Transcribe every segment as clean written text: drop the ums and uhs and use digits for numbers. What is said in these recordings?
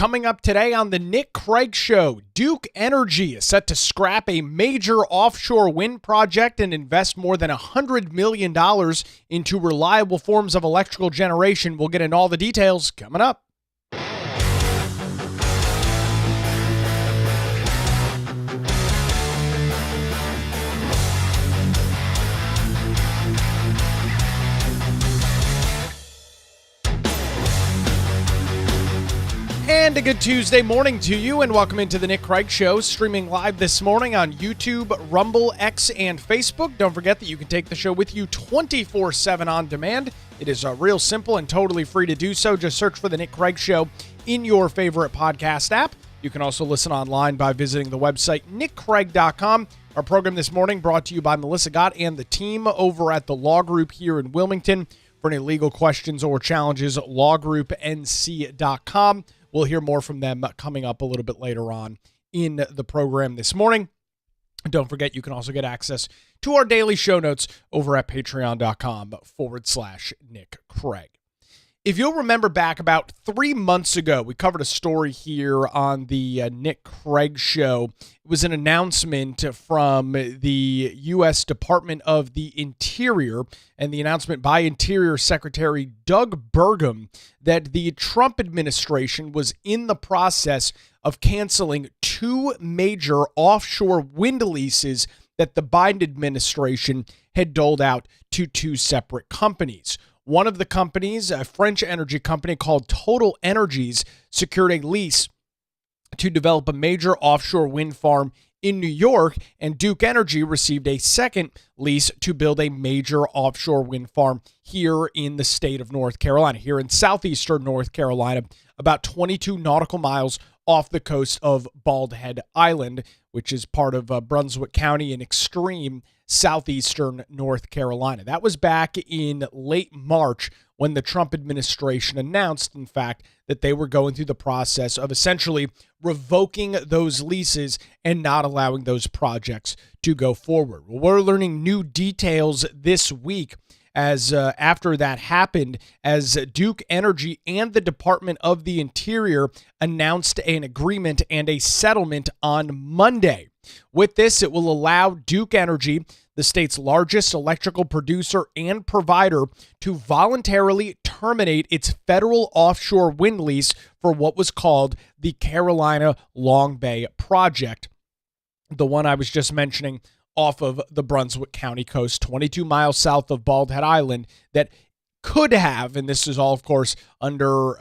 Coming up today on the Nick Craig Show, Duke Energy is set to scrap a major offshore wind project and invest more than $100 million into reliable forms of electrical generation. We'll get into all the details coming up. And a good Tuesday morning to you, and welcome into the Nick Craig Show, streaming live this morning on YouTube, Rumble, X, and Facebook. Don't forget that you can take the show with you 24/7 on demand. It is real simple and totally free to do so. Just search for the Nick Craig Show in your favorite podcast app. You can also listen online by visiting the website nickcraig.com. Our program this morning brought to you by Melissa Gott and the team over at the Law Group here in Wilmington. For any legal questions or challenges, lawgroupnc.com. We'll hear more from them coming up a little bit later on in the program this morning. Don't forget, you can also get access to our daily show notes over at patreon.com/Nick Craig. If you'll remember back about 3 months ago, we covered a story here on the Nick Craig Show. It was an announcement from the U.S. Department of the Interior, and the announcement by Interior Secretary Doug Burgum that the Trump administration was in the process of canceling 2 major offshore wind leases that the Biden administration had doled out to 2 separate companies. One of the companies, a French energy company called Total Energies, secured a lease to develop a major offshore wind farm in New York, and Duke Energy received a second lease to build a major offshore wind farm here in the state of North Carolina, here in southeastern North Carolina, about 22 nautical miles off the coast of Bald Head Island, which is part of Brunswick County in extreme southeastern North Carolina. That was back in late March when the Trump administration announced, in fact, that they were going through the process of essentially revoking those leases and not allowing those projects to go forward. Well, we're learning new details this week as after that happened, as Duke Energy and the Department of the Interior announced an agreement and a settlement on Monday. With this, it will allow Duke Energy, the state's largest electrical producer and provider, to voluntarily terminate its federal offshore wind lease for what was called the Carolina Long Bay Project, the one I was just mentioning off of the Brunswick County coast, 22 miles south of Bald Head Island, that could have, and this is all, of course, under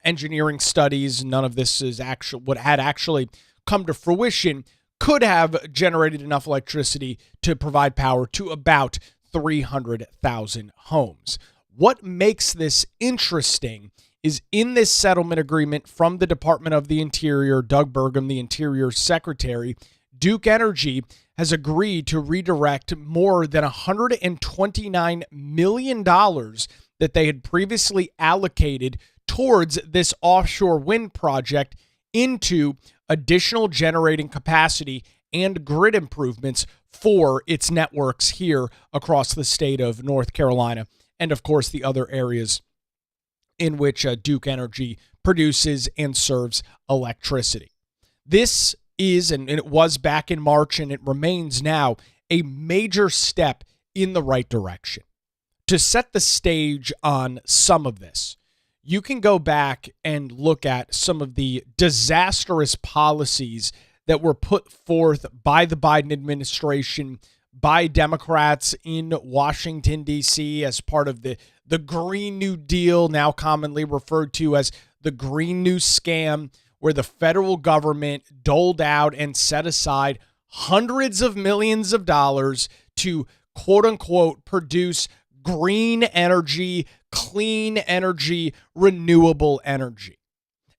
engineering studies, none of this is what had actually come to fruition, could have generated enough electricity to provide power to about 300,000 homes. What makes this interesting is in this settlement agreement from the Department of the Interior, Doug Burgum, the Interior Secretary, Duke Energy has agreed to redirect more than $129 million that they had previously allocated towards this offshore wind project into additional generating capacity and grid improvements for its networks here across the state of North Carolina and, of course, the other areas in which Duke Energy produces and serves electricity. This is, and it was back in March, and it remains now, a major step in the right direction. To set the stage on some of this, you can go back and look at some of the disastrous policies that were put forth by the Biden administration, by Democrats in Washington, D.C., as part of the Green New Deal, now commonly referred to as the Green New Scam, where the federal government doled out and set aside hundreds of millions of dollars to, quote unquote, produce green energy, clean energy, renewable energy.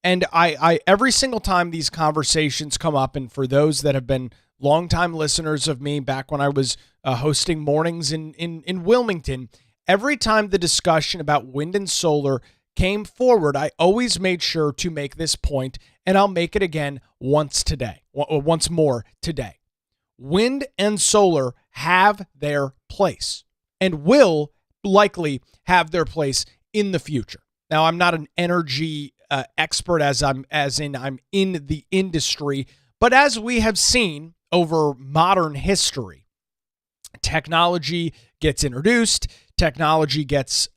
And I every single time these conversations come up, and for those that have been longtime listeners of me back when I was hosting mornings in Wilmington, every time the discussion about wind and solar came forward, I always made sure to make this point, and I'll make it again once more today. Wind and solar have their place and will likely have their place in the future. Now, I'm not an energy expert I'm in the industry, but as we have seen over modern history, technology gets introduced, technology gets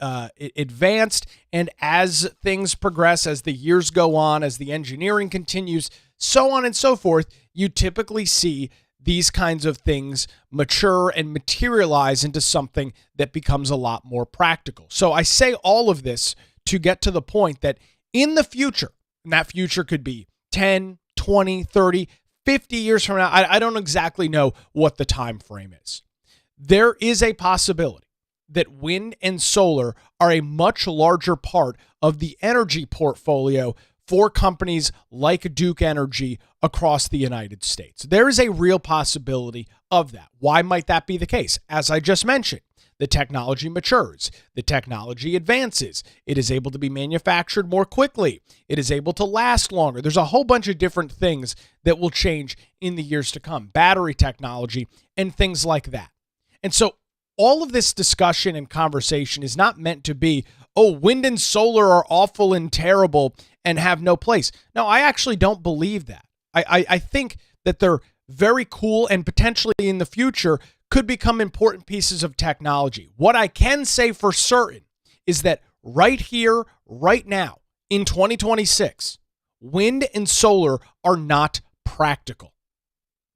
advanced, and as things progress, as the years go on, as the engineering continues, so on and so forth, you typically see these kinds of things mature and materialize into something that becomes a lot more practical. So I say all of this to get to the point that in the future, and that future could be 10, 20, 30, 50 years from now, I don't exactly know what the time frame is. There is a possibility that wind and solar are a much larger part of the energy portfolio for companies like Duke Energy across the United States. There is a real possibility of that. Why might that be the case? As I just mentioned, the technology matures, the technology advances, it is able to be manufactured more quickly, it is able to last longer. There's a whole bunch of different things that will change in the years to come, battery technology and things like that. And so all of this discussion and conversation is not meant to be, oh, wind and solar are awful and terrible and have no place. No, I actually don't believe that. I think that they're very cool and potentially in the future could become important pieces of technology. What I can say for certain is that right here, right now, in 2026, wind and solar are not practical.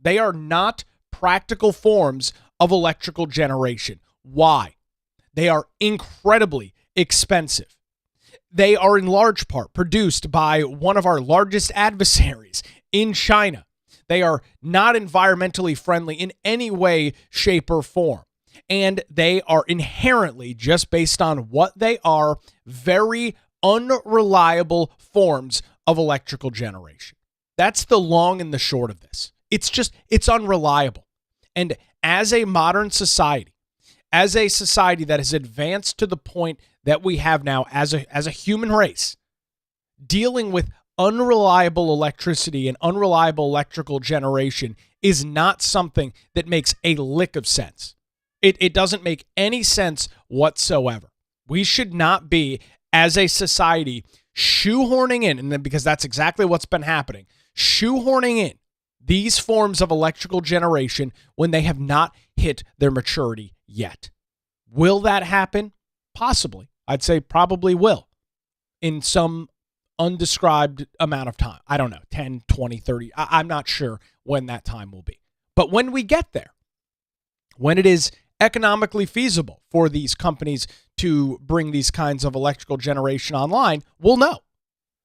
They are not practical forms of electrical generation. Why? They are incredibly expensive. They are in large part produced by one of our largest adversaries in China. They are not environmentally friendly in any way, shape, or form. And they are inherently, just based on what they are, very unreliable forms of electrical generation. That's the long and the short of this. It's unreliable. And as a modern society, as a society that has advanced to the point that we have now as a human race, dealing with unreliable electricity and unreliable electrical generation is not something that makes a lick of sense. It doesn't make any sense whatsoever. We should not be, as a society, shoehorning in, and then because that's exactly what's been happening, shoehorning in these forms of electrical generation when they have not hit their maturity yet. Will that happen? Possibly. I'd say probably will in some undescribed amount of time. I don't know, 10, 20, 30. I'm not sure when that time will be. But when we get there, when it is economically feasible for these companies to bring these kinds of electrical generation online, we'll know.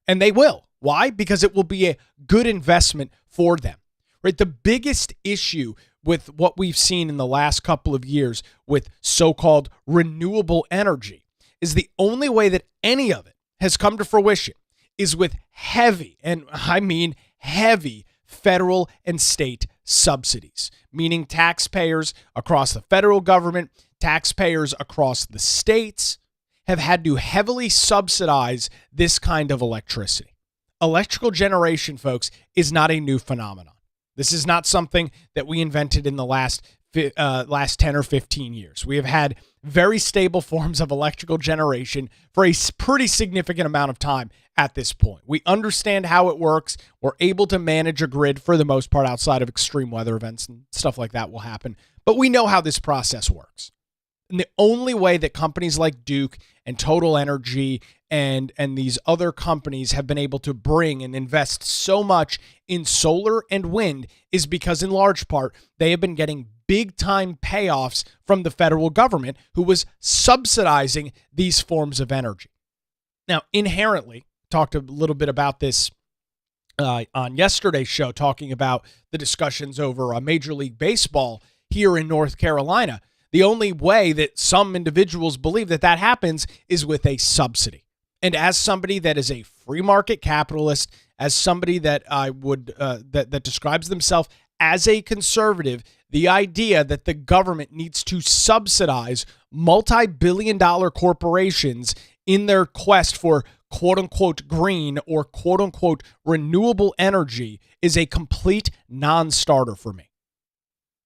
And they will. Why? Because it will be a good investment for them. Right? The biggest issue with what we've seen in the last couple of years with so-called renewable energy is the only way that any of it has come to fruition is with heavy, and I mean heavy, federal and state subsidies, meaning taxpayers across the federal government, taxpayers across the states have had to heavily subsidize this kind of electricity. Electrical generation, folks, is not a new phenomenon. This is not something that we invented in the last 10 or 15 years. We have had very stable forms of electrical generation for a pretty significant amount of time at this point. We understand how it works. We're able to manage a grid for the most part outside of extreme weather events and stuff like that will happen. But we know how this process works. And the only way that companies like Duke and Total Energy and these other companies have been able to bring and invest so much in solar and wind is because in large part they have been getting big time payoffs from the federal government who was subsidizing these forms of energy. Now, inherently, talked a little bit about this on yesterday's show, talking about the discussions over Major League Baseball here in North Carolina. The only way that some individuals believe that that happens is with a subsidy. And as somebody that is a free market capitalist, as somebody that I would that describes themselves as a conservative, the idea that the government needs to subsidize multi-billion-dollar corporations in their quest for quote-unquote green or quote-unquote renewable energy is a complete non-starter for me.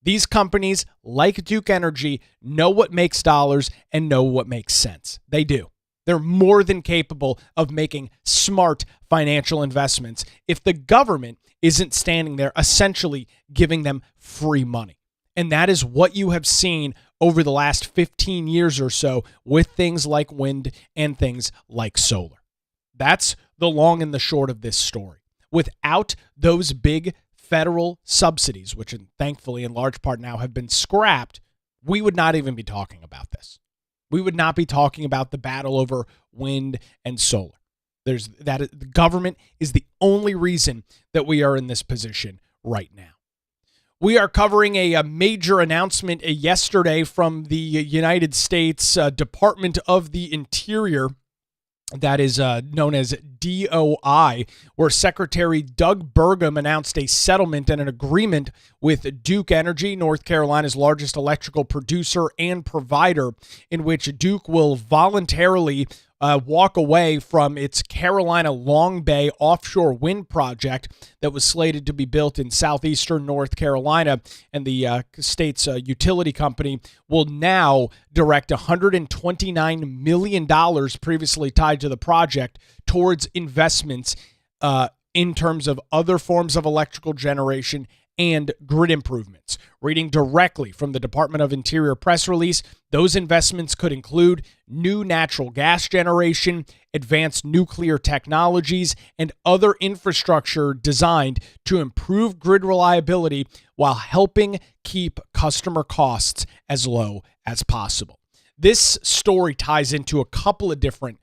These companies, like Duke Energy, know what makes dollars and know what makes sense. They do. They're more than capable of making smart financial investments if the government isn't standing there essentially giving them free money. And that is what you have seen over the last 15 years or so with things like wind and things like solar. That's the long and the short of this story. Without those big federal subsidies, which thankfully in large part now have been scrapped, we would not even be talking about this. We would not be talking about the battle over wind and solar. The government is the only reason that we are in this position right now. We are covering a major announcement yesterday from the United States Department of the Interior, that is known as DOI, where Secretary Doug Burgum announced a settlement and an agreement with Duke Energy, North Carolina's largest electrical producer and provider, in which Duke will voluntarily walk away from its Carolina Long Bay offshore wind project that was slated to be built in southeastern North Carolina. And the state's utility company will now direct $129 million previously tied to the project towards investments in terms of other forms of electrical generation and grid improvements. Reading directly from the Department of Interior press release, those investments could include new natural gas generation, advanced nuclear technologies, and other infrastructure designed to improve grid reliability while helping keep customer costs as low as possible. This story ties into a couple of different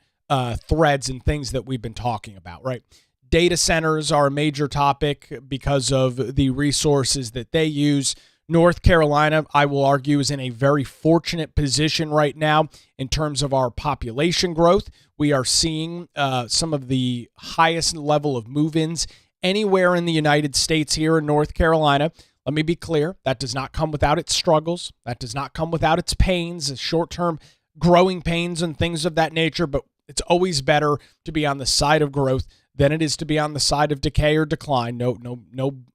threads and things that we've been talking about, right? Data centers are a major topic because of the resources that they use. North Carolina, I will argue, is in a very fortunate position right now in terms of our population growth. We are seeing some of the highest level of move-ins anywhere in the United States here in North Carolina. Let me be clear, that does not come without its struggles. That does not come without its pains, short-term growing pains and things of that nature, but it's always better to be on the side of growth than it is to be on the side of decay or decline. No,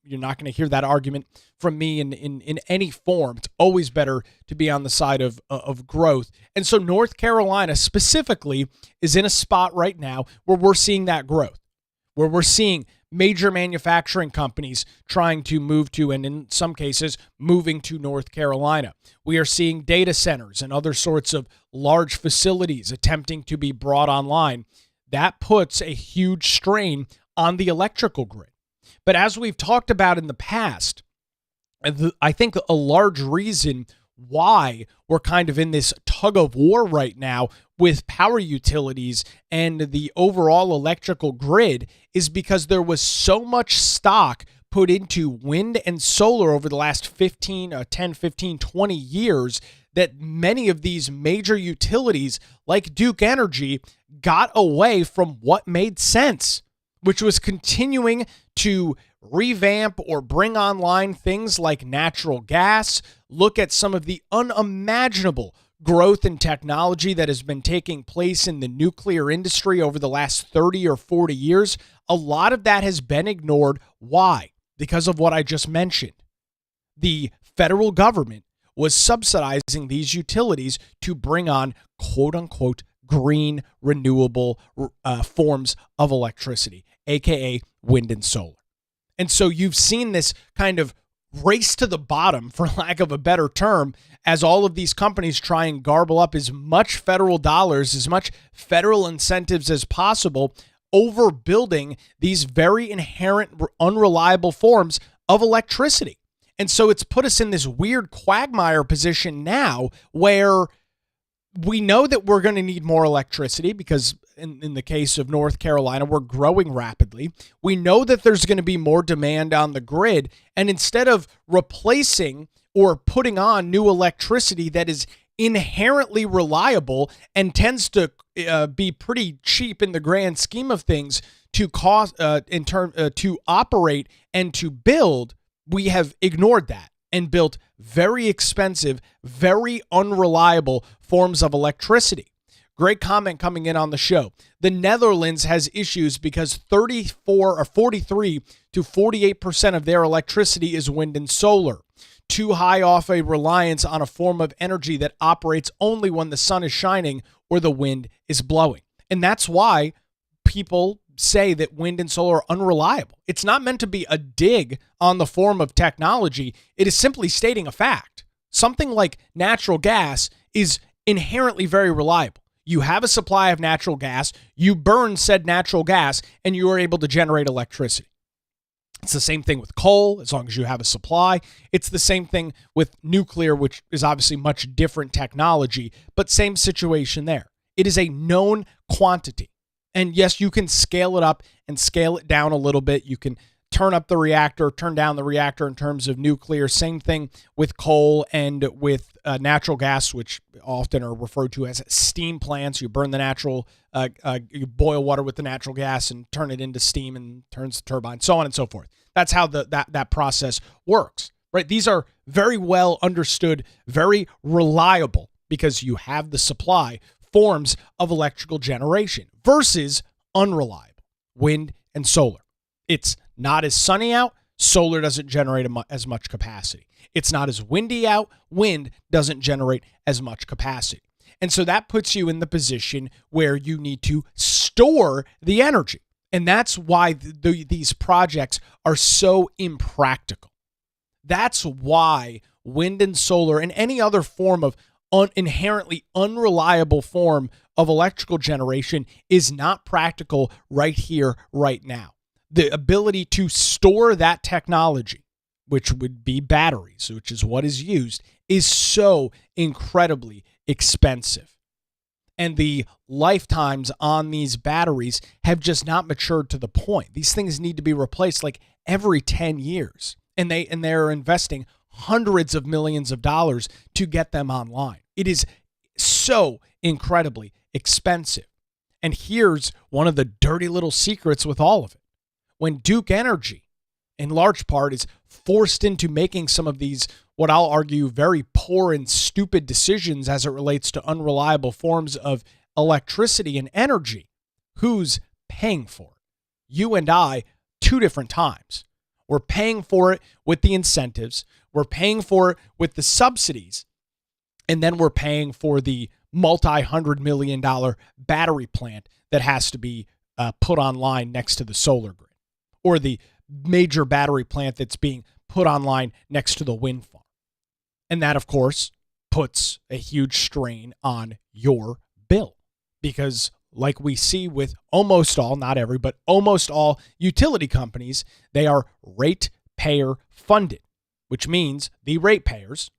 you're not going to hear that argument from me in any form. It's always better to be on the side of growth. And so North Carolina specifically is in a spot right now where we're seeing that growth, where we're seeing major manufacturing companies trying to move to, and in some cases, moving to North Carolina. We are seeing data centers and other sorts of large facilities attempting to be brought online. That puts a huge strain on the electrical grid. But as we've talked about in the past, I think a large reason why we're kind of in this tug of war right now with power utilities and the overall electrical grid is because there was so much stock put into wind and solar over the last 10, 15, 20 years that many of these major utilities like Duke Energy got away from what made sense, which was continuing to revamp or bring online things like natural gas, look at some of the unimaginable growth in technology that has been taking place in the nuclear industry over the last 30 or 40 years. A lot of that has been ignored. Why? Because of what I just mentioned. The federal government was subsidizing these utilities to bring on quote-unquote green, renewable forms of electricity, aka wind and solar. And so you've seen this kind of race to the bottom, for lack of a better term, as all of these companies try and garble up as much federal dollars, as much federal incentives as possible, overbuilding these very inherent, unreliable forms of electricity. And so it's put us in this weird quagmire position now where we know that we're going to need more electricity because in the case of North Carolina, we're growing rapidly. We know that there's going to be more demand on the grid. And instead of replacing or putting on new electricity that is inherently reliable and tends to be pretty cheap in the grand scheme of things to cost to operate and to build, we have ignored that and built very expensive, very unreliable forms of electricity. Great comment coming in on the show. The Netherlands has issues because 43 to 48% of their electricity is wind and solar. Too high off a reliance on a form of energy that operates only when the sun is shining or the wind is blowing. And that's why people say that wind and solar are unreliable. It's not meant to be a dig on the form of technology. It is simply stating a fact. Something like natural gas is inherently very reliable. You have a supply of natural gas, you burn said natural gas, and you are able to generate electricity. It's the same thing with coal, as long as you have a supply. It's the same thing with nuclear, which is obviously much different technology, but same situation there. It is a known quantity. And yes, you can scale it up and scale it down a little bit. You can turn up the reactor, turn down the reactor in terms of nuclear. Same thing with coal and with natural gas, which often are referred to as steam plants. You burn the natural, you boil water with the natural gas and turn it into steam and turns the turbine, so on and so forth. That's how that process works, right? These are very well understood, very reliable, because you have the supply forms of electrical generation versus unreliable wind and solar. It's not as sunny out, solar doesn't generate as much capacity. It's not as windy out, wind doesn't generate as much capacity. And so that puts you in the position where you need to store the energy. And that's why these projects are so impractical. That's why wind and solar and any other form of inherently unreliable form of electrical generation is not practical right here, right now. The ability to store that technology, which would be batteries, which is what is used, is so incredibly expensive. And the lifetimes on these batteries have just not matured to the point. These things need to be replaced like every 10 years. And they're investing hundreds of millions of dollars to get them online. It is so incredibly expensive. And here's one of the dirty little secrets with all of it. When Duke Energy, in large part, is forced into making some of these, what I'll argue, very poor and stupid decisions as it relates to unreliable forms of electricity and energy, who's paying for it? You and I, two different times. We're paying for it with the incentives. We're paying for it with the subsidies. And then we're paying for the multi-$100 million battery plant that has to be put online next to the solar grid, or the major battery plant that's being put online next to the wind farm. And that, of course, puts a huge strain on your bill, because like we see with almost all, not every, but almost all utility companies, they are ratepayer funded, which means the ratepayers,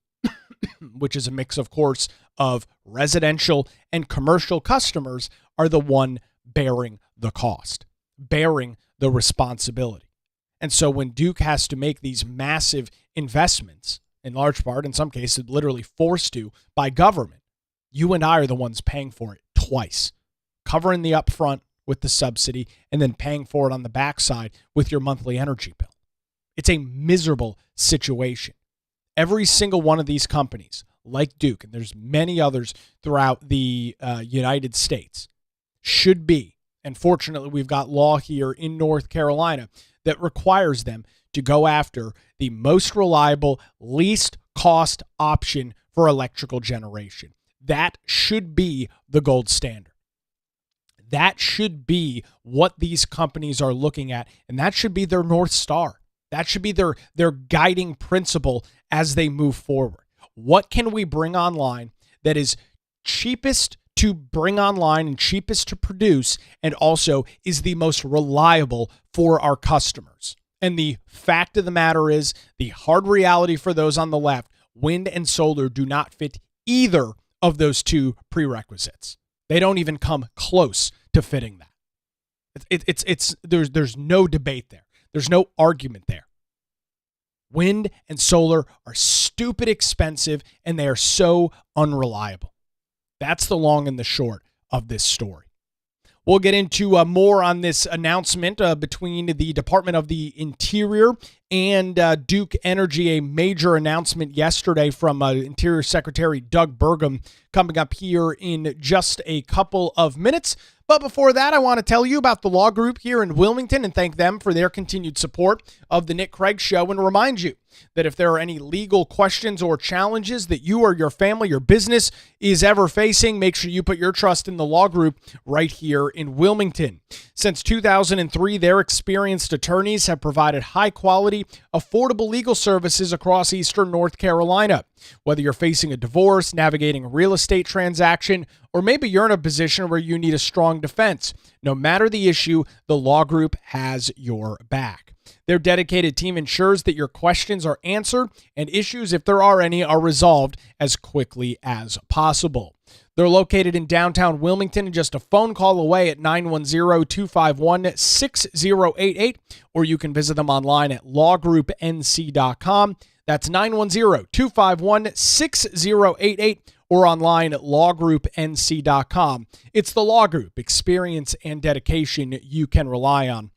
which is a mix, of course, of residential and commercial customers, are the one bearing the cost, bearing the responsibility. And so when Duke has to make these massive investments, in large part, in some cases, literally forced to by government, you and I are the ones paying for it twice, covering the upfront with the subsidy and then paying for it on the backside with your monthly energy bill. It's a miserable situation. Every single one of these companies, like Duke, and there's many others throughout the United States, should be, and fortunately we've got law here in North Carolina that requires them to go after the most reliable, least cost option for electrical generation. That should be the gold standard. That should be what these companies are looking at, and that should be their North Star. That should be their guiding principle as they move forward. What can we bring online that is cheapest to bring online and cheapest to produce, and also is the most reliable for our customers? And the fact of the matter is, the hard reality for those on the left, wind and solar do not fit either of those two prerequisites. They don't even come close to fitting that. There's no debate there. There's no argument there. Wind and solar are stupid expensive, and they are so unreliable. That's the long and the short of this story. We'll get into more on this announcement between the Department of the Interior and Duke Energy, a major announcement yesterday from Interior Secretary Doug Burgum coming up here in just a couple of minutes. But before that, I want to tell you about the law group here in Wilmington and thank them for their continued support of the Nick Craig Show, and remind you that if there are any legal questions or challenges that you or your family or business is ever facing, make sure you put your trust in the law group right here in Wilmington. Since 2003, their experienced attorneys have provided high-quality, affordable legal services across eastern North Carolina. Whether you're facing a divorce, navigating a real estate transaction, or maybe you're in a position where you need a strong defense, no matter the issue, the law group has your back. Their dedicated team ensures that your questions are answered and issues, if there are any, are resolved as quickly as possible. They're located in downtown Wilmington and just a phone call away at 910-251-6088, or you can visit them online at lawgroupnc.com. That's 910-251-6088 or online at lawgroupnc.com. It's the law group, experience and dedication you can rely on.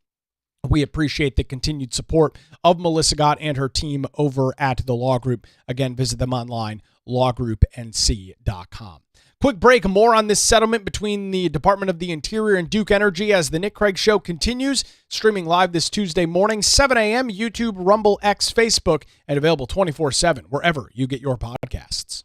We appreciate the continued support of Melissa Gott and her team over at the law group. Again, visit them online, lawgroupnc.com. Quick break, more on this settlement between the Department of the Interior and Duke Energy as the Nick Craig Show continues, streaming live this Tuesday morning, 7 a.m., YouTube, Rumble, X, Facebook, and available 24/7 wherever you get your podcasts.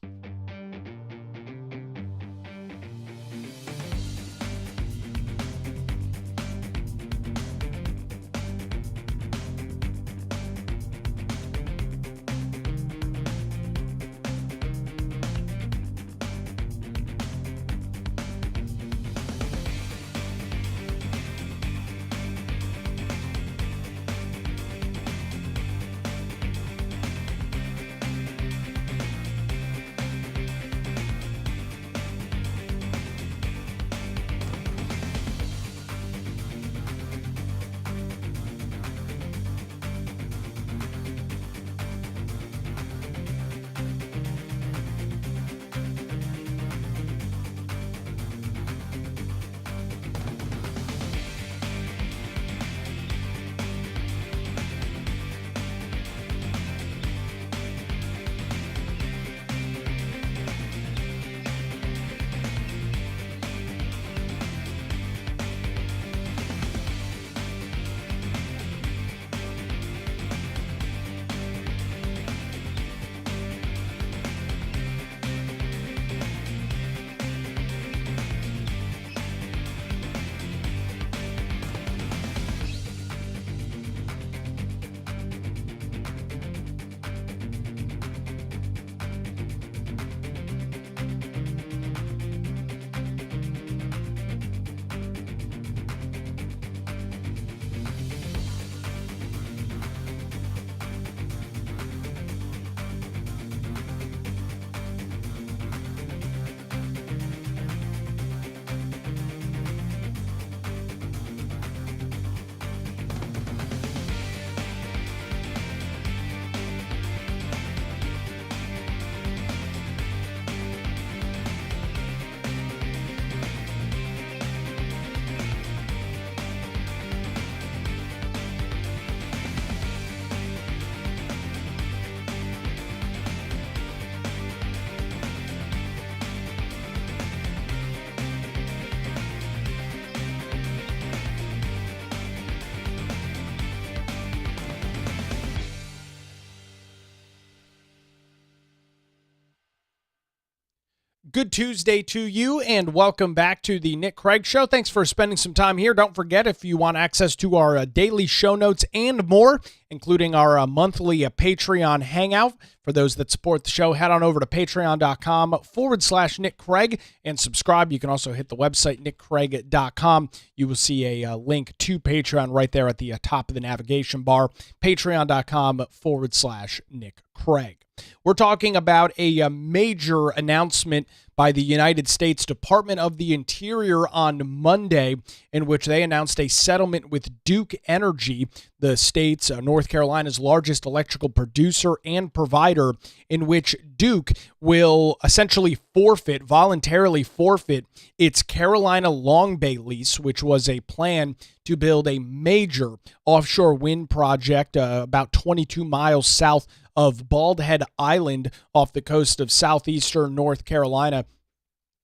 Good Tuesday to you, and welcome back to the Nick Craig Show. Thanks for spending some time here. Don't forget, if you want access to our daily show notes and more, including our monthly Patreon hangout, for those that support the show, head on over to patreon.com/Nick Craig and subscribe. You can also hit the website, nickcraig.com. You will see a link to Patreon right there at the top of the navigation bar, patreon.com/Nick Craig. We're talking about a major announcement by the United States Department of the Interior on Monday, in which they announced a settlement with Duke Energy, the state's North Carolina's largest electrical producer and provider, in which Duke will essentially voluntarily forfeit its Carolina Long Bay lease, which was a plan to build a major offshore wind project about 22 miles south of Bald Head Island off the coast of southeastern North Carolina.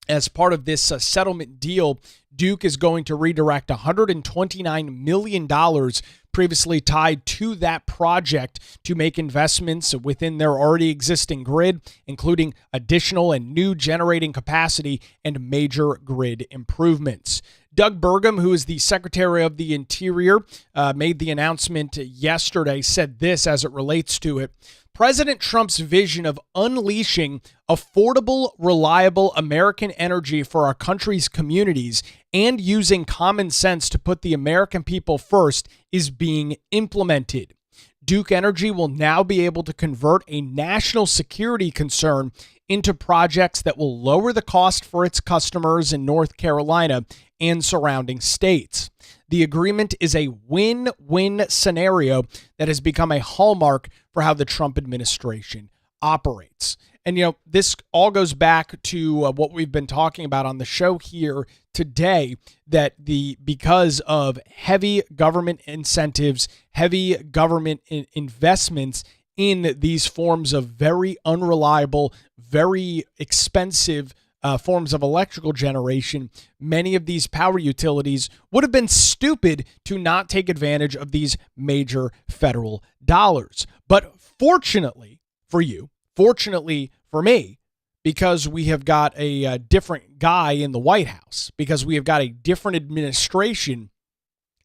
As part of this settlement deal, Duke is going to redirect $129 million previously tied to that project to make investments within their already existing grid, including additional and new generating capacity and major grid improvements. Doug Burgum, who is the Secretary of the Interior, made the announcement yesterday, said this as it relates to it. President Trump's vision of unleashing affordable, reliable American energy for our country's communities and using common sense to put the American people first is being implemented. Duke Energy will now be able to convert a national security concern into projects that will lower the cost for its customers in North Carolina and surrounding states. The agreement is a win-win scenario that has become a hallmark for how the Trump administration operates. And, this all goes back to what we've been talking about on the show here today, that because of heavy government incentives, heavy government investments in these forms of very unreliable, very expensive forms of electrical generation, many of these power utilities would have been stupid to not take advantage of these major federal dollars. But fortunately for you, fortunately for me, because we have got a different guy in the White House, because we have got a different administration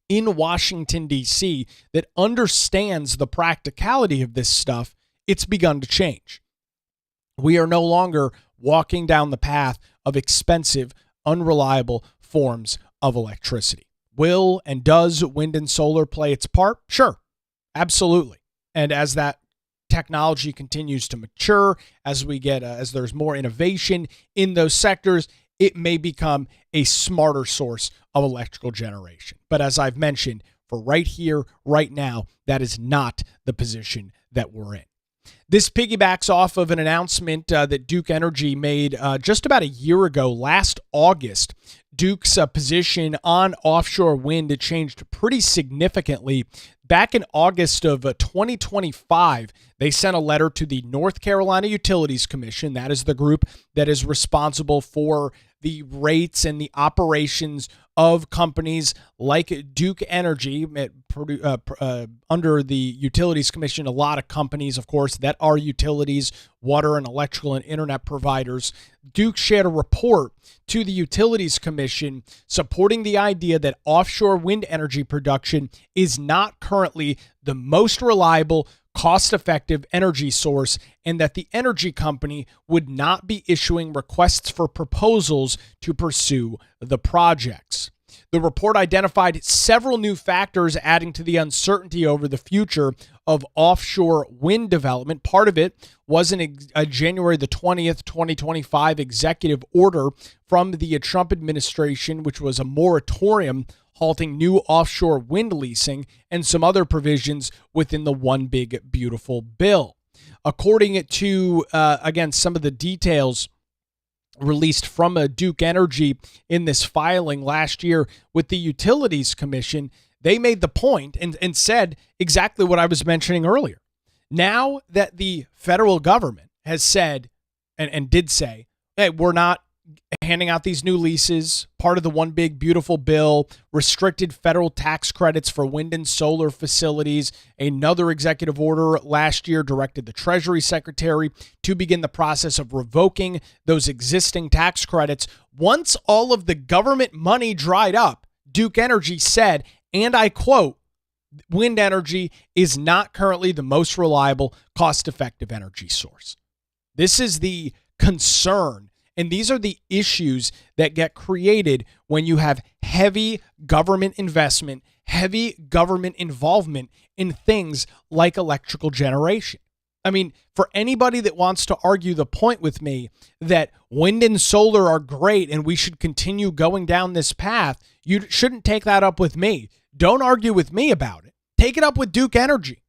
in Washington, D.C. that understands the practicality of this stuff, it's begun to change. We are no longer walking down the path of expensive, unreliable forms of electricity. Will and does wind and solar play its part? Sure, absolutely. And as that technology continues to mature, as there's more innovation in those sectors, it may become a smarter source of electrical generation. But as I've mentioned, for right here, right now, that is not the position that we're in. This piggybacks off of an announcement that Duke Energy made just about a year ago, last August. Duke's position on offshore wind changed pretty significantly. Back in August of 2025, they sent a letter to the North Carolina Utilities Commission. That is the group that is responsible for the rates and the operations of companies like Duke Energy. Under the Utilities Commission, a lot of companies, of course, that are utilities, water and electrical and internet providers. Duke shared a report to the Utilities Commission supporting the idea that offshore wind energy production is not currently the most reliable, cost-effective energy source, and that the energy company would not be issuing requests for proposals to pursue the projects. The report identified several new factors adding to the uncertainty over the future of offshore wind development. Part of it was a January the 20th, 2025 executive order from the Trump administration, which was a moratorium halting new offshore wind leasing, and some other provisions within the One Big Beautiful Bill. According to, again, some of the details released from Duke Energy in this filing last year with the Utilities Commission, they made the point and said exactly what I was mentioning earlier. Now that the federal government has said and did say, hey, we're not handing out these new leases, part of the One Big Beautiful Bill, restricted federal tax credits for wind and solar facilities. Another executive order last year directed the Treasury Secretary to begin the process of revoking those existing tax credits. Once all of the government money dried up, Duke Energy said, and I quote, wind energy is not currently the most reliable, cost-effective energy source. This is the concern. And these are the issues that get created when you have heavy government investment, heavy government involvement in things like electrical generation. I mean, for anybody that wants to argue the point with me that wind and solar are great and we should continue going down this path, you shouldn't take that up with me. Don't argue with me about it. Take it up with Duke Energy.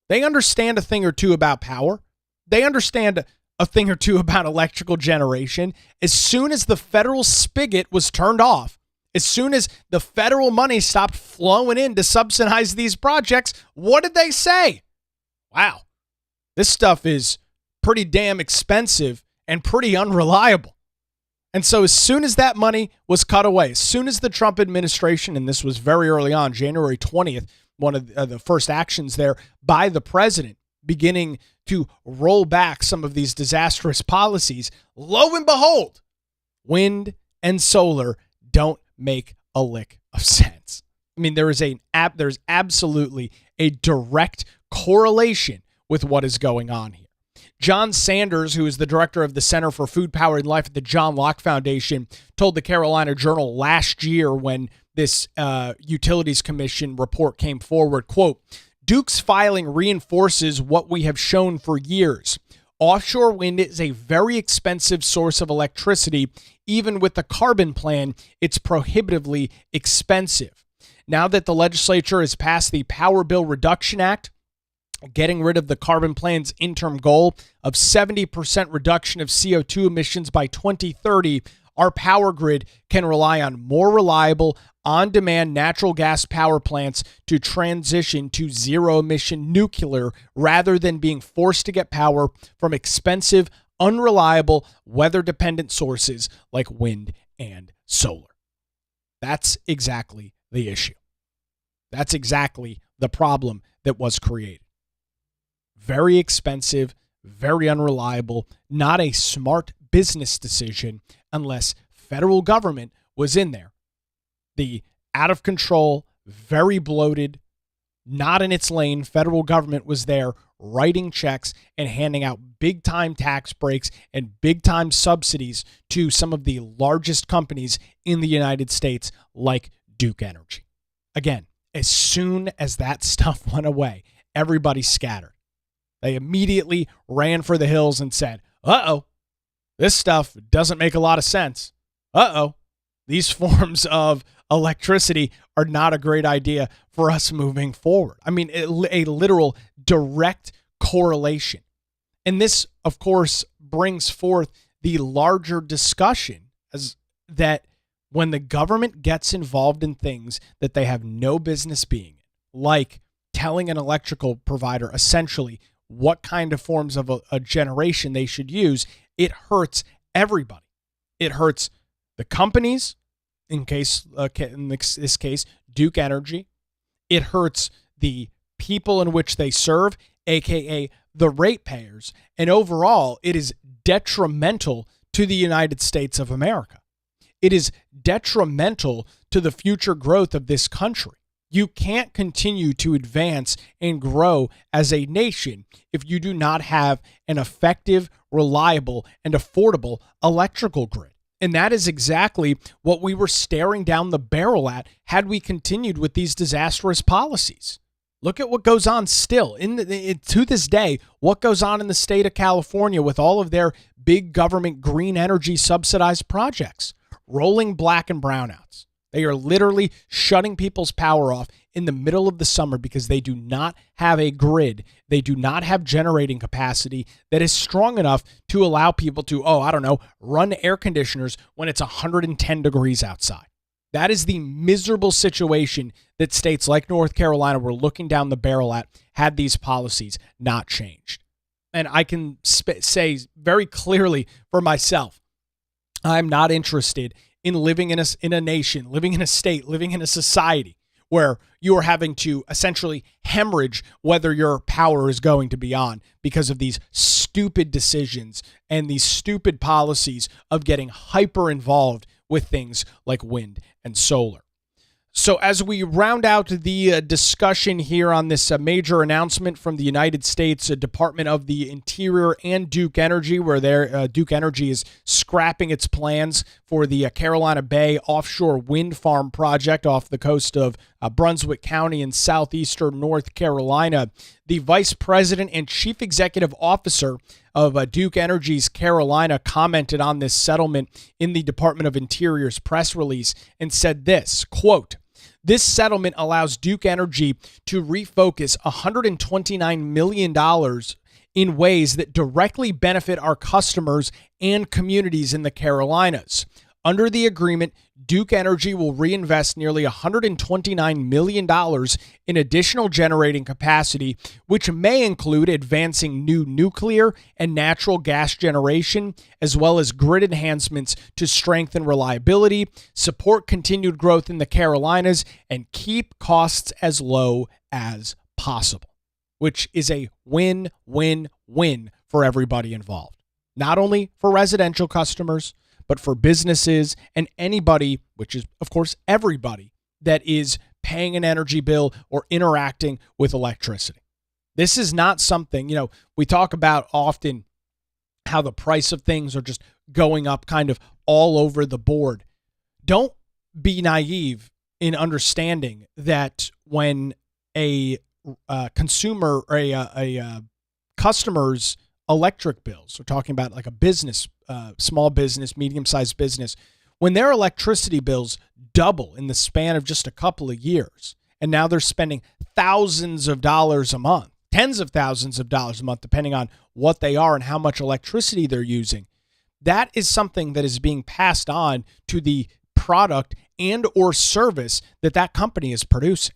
They understand a thing or two about power. They understand a thing or two about electrical generation. As soon as the federal spigot was turned off, as soon as the federal money stopped flowing in to subsidize these projects, what did they say? Wow, this stuff is pretty damn expensive and pretty unreliable. And so as soon as that money was cut away, as soon as the Trump administration, and this was very early on, January 20th, one of the first actions there by the president, beginning to roll back some of these disastrous policies, lo and behold, wind and solar don't make a lick of sense. I mean, there's absolutely a direct correlation with what is going on here. John Sanders, who is the director of the Center for Food, Power, and Life at the John Locke Foundation, told the Carolina Journal last year when this Utilities Commission report came forward, quote, Duke's filing reinforces what we have shown for years. Offshore wind is a very expensive source of electricity. Even with the carbon plan, it's prohibitively expensive. Now that the legislature has passed the Power Bill Reduction Act, getting rid of the carbon plan's interim goal of 70% reduction of CO2 emissions by 2030, our power grid can rely on more reliable, on-demand natural gas power plants to transition to zero-emission nuclear rather than being forced to get power from expensive, unreliable, weather-dependent sources like wind and solar. That's exactly the issue. That's exactly the problem that was created. Very expensive, very unreliable, not a smart business decision unless federal government was in there. The out of control, very bloated, not in its lane federal government was there writing checks and handing out big time tax breaks and big time subsidies to some of the largest companies in the United States like Duke Energy. Again, as soon as that stuff went away, everybody scattered. They immediately ran for the hills and said, uh-oh, this stuff doesn't make a lot of sense. Uh-oh, these forms of electricity are not a great idea for us moving forward. I mean, a literal direct correlation. And this, of course, brings forth the larger discussion as that when the government gets involved in things that they have no business being in, like telling an electrical provider essentially what kind of forms of a generation they should use, it hurts everybody. It hurts the companies, in this case, Duke Energy. It hurts the people in which they serve, aka the ratepayers. And overall, it is detrimental to the United States of America. It is detrimental to the future growth of this country. You can't continue to advance and grow as a nation if you do not have an effective, reliable, and affordable electrical grid. And that is exactly what we were staring down the barrel at had we continued with these disastrous policies. Look at what goes on still. To this day, what goes on in the state of California with all of their big government green energy subsidized projects, rolling black and brownouts. They are literally shutting people's power off in the middle of the summer because they do not have a grid. They do not have generating capacity that is strong enough to allow people to, run air conditioners when it's 110 degrees outside. That is the miserable situation that states like North Carolina were looking down the barrel at had these policies not changed. And I can say very clearly for myself, I'm not interested in living in a nation, living in a state, living in a society where you are having to essentially hemorrhage whether your power is going to be on because of these stupid decisions and these stupid policies of getting hyper involved with things like wind and solar. So as we round out the discussion here on this major announcement from the United States Department of the Interior and Duke Energy, where Duke Energy is scrapping its plans for the Carolina Bay offshore wind farm project off the coast of Brunswick County in southeastern North Carolina. The vice president and chief executive officer of Duke Energy's Carolina commented on this settlement in the Department of Interior's press release and said this, quote, "This settlement allows Duke Energy to refocus $129 million in ways that directly benefit our customers and communities in the Carolinas. Under the agreement, Duke Energy will reinvest nearly $129 million in additional generating capacity, which may include advancing new nuclear and natural gas generation, as well as grid enhancements to strengthen reliability, support continued growth in the Carolinas, and keep costs as low as possible," which is a win-win-win for everybody involved. Not only for residential customers, but for businesses and anybody, which is, of course, everybody, that is paying an energy bill or interacting with electricity. This is not something, we talk about often how the price of things are just going up kind of all over the board. Don't be naive in understanding that when a consumer or a customer's electric bills, we're talking about like a business, small business, medium-sized business, when their electricity bills double in the span of just a couple of years, and now they're spending thousands of dollars a month, tens of thousands of dollars a month, depending on what they are and how much electricity they're using, that is something that is being passed on to the product and or service that company is producing.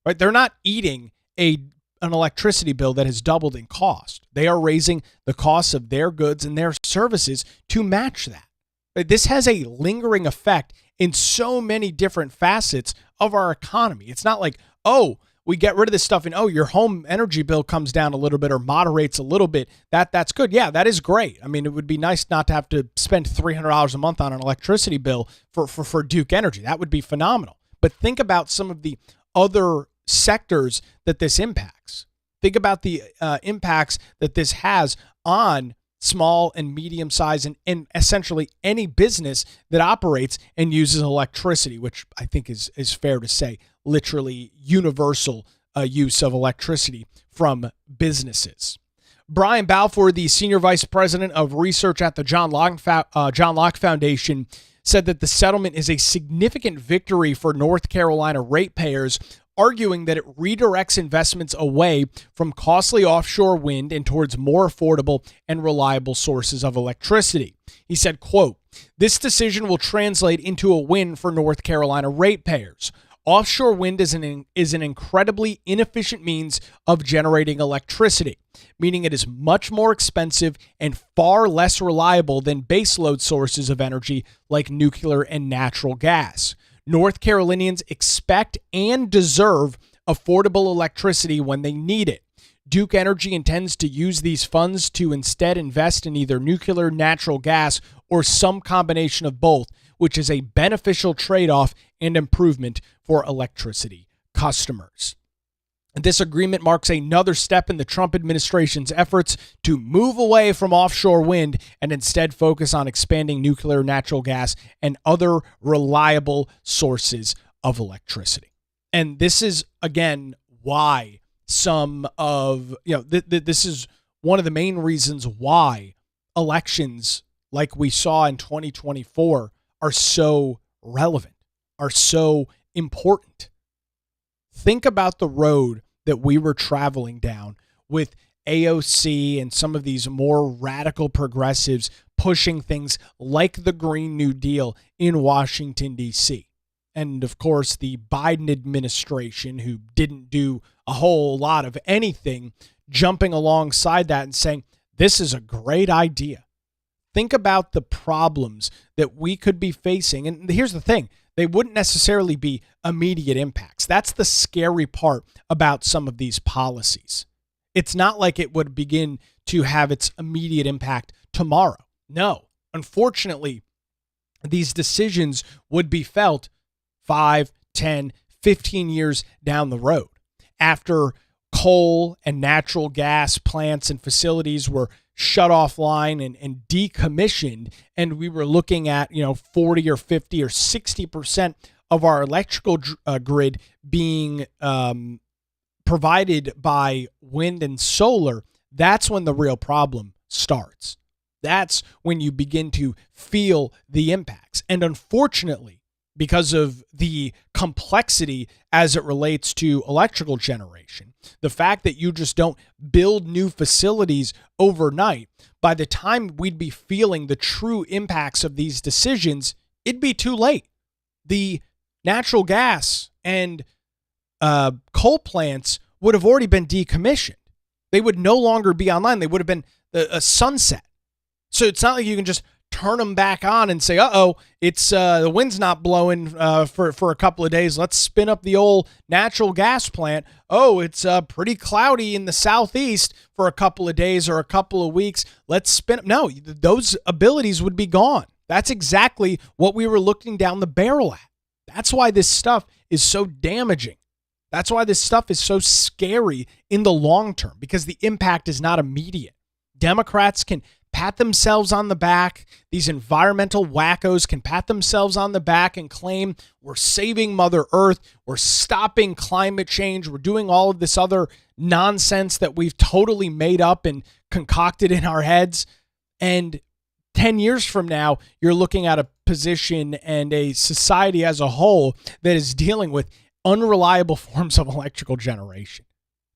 Right? They're not eating an electricity bill that has doubled in cost. They are raising the costs of their goods and their services to match that. This has a lingering effect in so many different facets of our economy. It's not like, oh, we get rid of this stuff and, oh, your home energy bill comes down a little bit or moderates a little bit. That's good. Yeah, that is great. I mean, it would be nice not to have to spend $300 a month on an electricity bill for Duke Energy. That would be phenomenal. But think about some of the other sectors that this impacts. Think about the impacts that this has on small and medium size and essentially any business that operates and uses electricity, which I think is fair to say, literally universal use of electricity from businesses. Brian Balfour, the Senior Vice President of Research at the John Locke Foundation, said that the settlement is a significant victory for North Carolina ratepayers, arguing that it redirects investments away from costly offshore wind and towards more affordable and reliable sources of electricity. He said, quote, "This decision will translate into a win for North Carolina ratepayers. Offshore wind is an incredibly inefficient means of generating electricity, meaning it is much more expensive and far less reliable than baseload sources of energy like nuclear and natural gas. North Carolinians expect and deserve affordable electricity when they need it. Duke Energy intends to use these funds to instead invest in either nuclear, natural gas, or some combination of both, which is a beneficial trade-off and improvement for electricity customers." This agreement marks another step in the Trump administration's efforts to move away from offshore wind and instead focus on expanding nuclear, natural gas, and other reliable sources of electricity. And this is, again, why this is one of the main reasons why elections like we saw in 2024 are so relevant, are so important. Think about the road that we were traveling down with AOC and some of these more radical progressives pushing things like the Green New Deal in Washington, D.C. And, of course, the Biden administration, who didn't do a whole lot of anything, jumping alongside that and saying, this is a great idea. Think about the problems that we could be facing. And here's the thing. They wouldn't necessarily be immediate impacts. That's the scary part about some of these policies. It's not like it would begin to have its immediate impact tomorrow. No, unfortunately, these decisions would be felt 5, 10, 15 years down the road after coal and natural gas plants and facilities were shut offline and decommissioned, and we were looking at 40 or 50 or 60% of our electrical grid being provided by wind and solar, that's when the real problem starts. That's when you begin to feel the impacts. And unfortunately, because of the complexity as it relates to electrical generation, the fact that you just don't build new facilities overnight, by the time we'd be feeling the true impacts of these decisions, it'd be too late. The natural gas and coal plants would have already been decommissioned. They would no longer be online. They would have been a sunset. So it's not like you can just turn them back on and say, it's the wind's not blowing for a couple of days. Let's spin up the old natural gas plant. Oh, it's pretty cloudy in the southeast for a couple of days or a couple of weeks. Let's spin. No, those abilities would be gone. That's exactly what we were looking down the barrel at. That's why this stuff is so damaging. That's why this stuff is so scary in the long term, because the impact is not immediate. Democrats can pat themselves on the back. These environmental wackos can pat themselves on the back and claim we're saving Mother Earth, we're stopping climate change, we're doing all of this other nonsense that we've totally made up and concocted in our heads. And 10 years from now, you're looking at a position and a society as a whole that is dealing with unreliable forms of electrical generation.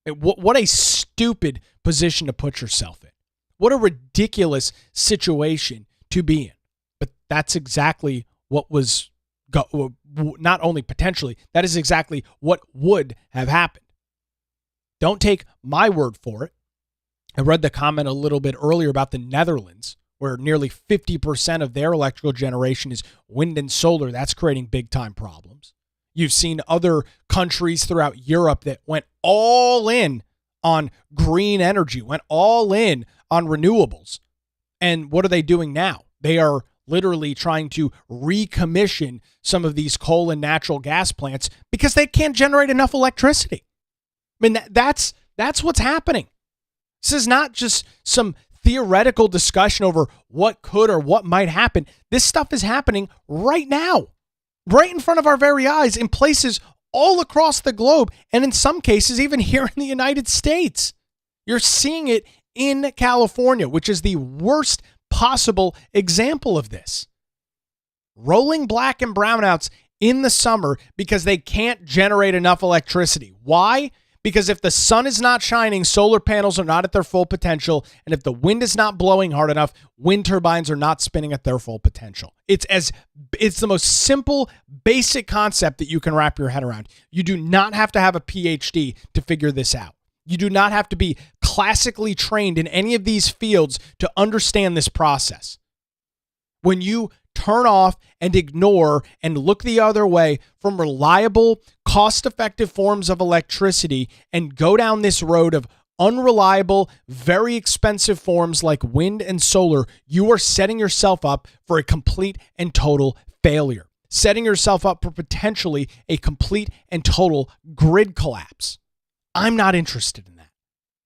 What a stupid position to put yourself in. What a ridiculous situation to be in. But that's exactly what was, not only potentially, that is exactly what would have happened. Don't take my word for it. I read the comment a little bit earlier about the Netherlands, where nearly 50% of their electrical generation is wind and solar. That's creating big time problems. You've seen other countries throughout Europe that went all in on green energy, went all in on renewables. And what are they doing now? They are literally trying to recommission some of these coal and natural gas plants because they can't generate enough electricity. I mean, that's what's happening. This is not just some theoretical discussion over what could or what might happen. This stuff is happening right now, right in front of our very eyes, in places all across the globe, and in some cases even here in the United States. You're seeing it in California, which is the worst possible example of this. Rolling black and brownouts in the summer because they can't generate enough electricity. Why? Because if the sun is not shining, solar panels are not at their full potential, and if the wind is not blowing hard enough, wind turbines are not spinning at their full potential. It's the most simple, basic concept that you can wrap your head around. You do not have to have a PhD to figure this out. You do not have to be classically trained in any of these fields to understand this process. When you turn off and ignore and look the other way from reliable, cost-effective forms of electricity and go down this road of unreliable, very expensive forms like wind and solar, you are setting yourself up for a complete and total failure, setting yourself up for potentially a complete and total grid collapse. I'm not interested in that.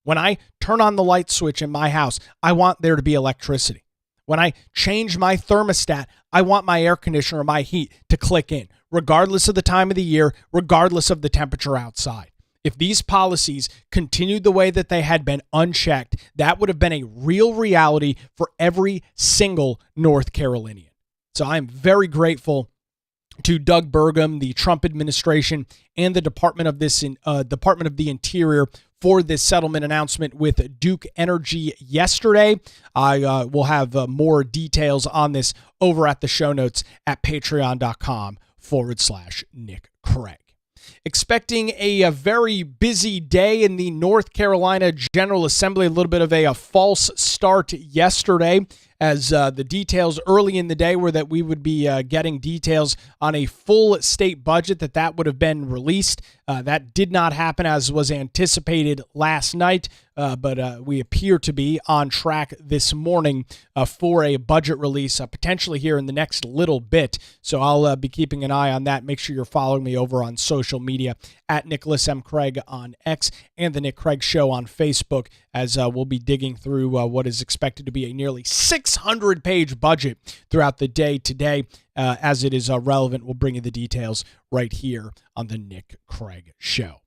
When I turn on the light switch in my house, I want there to be electricity. When I change my thermostat, I want my air conditioner or my heat to click in, regardless of the time of the year, regardless of the temperature outside. If these policies continued the way that they had been unchecked, that would have been a real reality for every single North Carolinian. So I'm very grateful to Doug Burgum, the Trump administration, and the Department of the Interior for this settlement announcement with Duke Energy yesterday. I will have more details on this over at the show notes at patreon.com/Nick Craig. Expecting a very busy day in the North Carolina General Assembly, a little bit of a false start yesterday, as the details early in the day were that we would be getting details on a full state budget, that would have been released. That did not happen as was anticipated last night. but we appear to be on track this morning for a budget release, potentially here in the next little bit. So I'll be keeping an eye on that. Make sure you're following me over on social media at Nicholas M. Craig on X and The Nick Craig Show on Facebook, as we'll be digging through what is expected to be a nearly 600-page budget throughout the day today. As it is relevant, we'll bring you the details right here on The Nick Craig Show.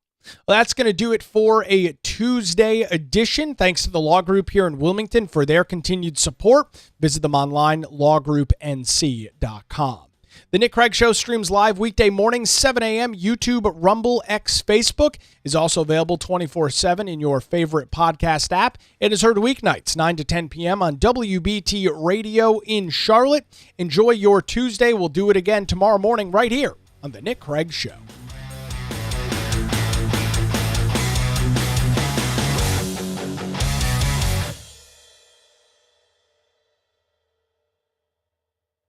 Well, that's going to do it for a Tuesday edition. Thanks to the Law Group here in Wilmington for their continued support. Visit them online, lawgroupnc.com. The Nick Craig Show streams live weekday mornings, 7 a.m., YouTube, Rumble, X, Facebook. Is also available 24/7 in your favorite podcast app. It is heard weeknights, 9 to 10 p.m. on WBT Radio in Charlotte. Enjoy your Tuesday. We'll do it again tomorrow morning right here on The Nick Craig Show.